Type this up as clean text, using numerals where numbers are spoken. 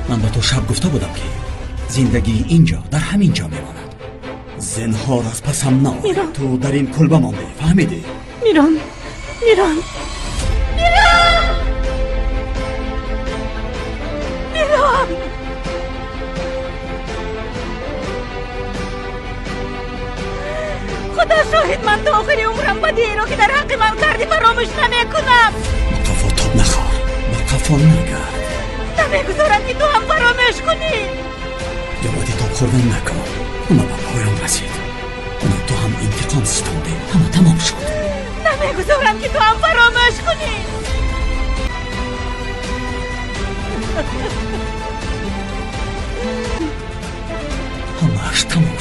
من به تو شب گفته بودم که زندگی اینجا در همین جا میماند. زنهار از پسم نآی. تو در این کلبه مانده، فهمیدی؟ میران خدا شاهد، من تا آخری عمرم بدی رو که در حق من کردی فراموش نمیکنم. به قفا تاب نخور، به قفا نگرد. نمیگذارم که تو هم فراموش کنی. یادی تاب خوردن نکن. اونا به پایان رسید. اونا تو هم انتقام ستونده، همه تمام شد. نمیگذارم که تو هم فراموش کنی. همه‌اش تمام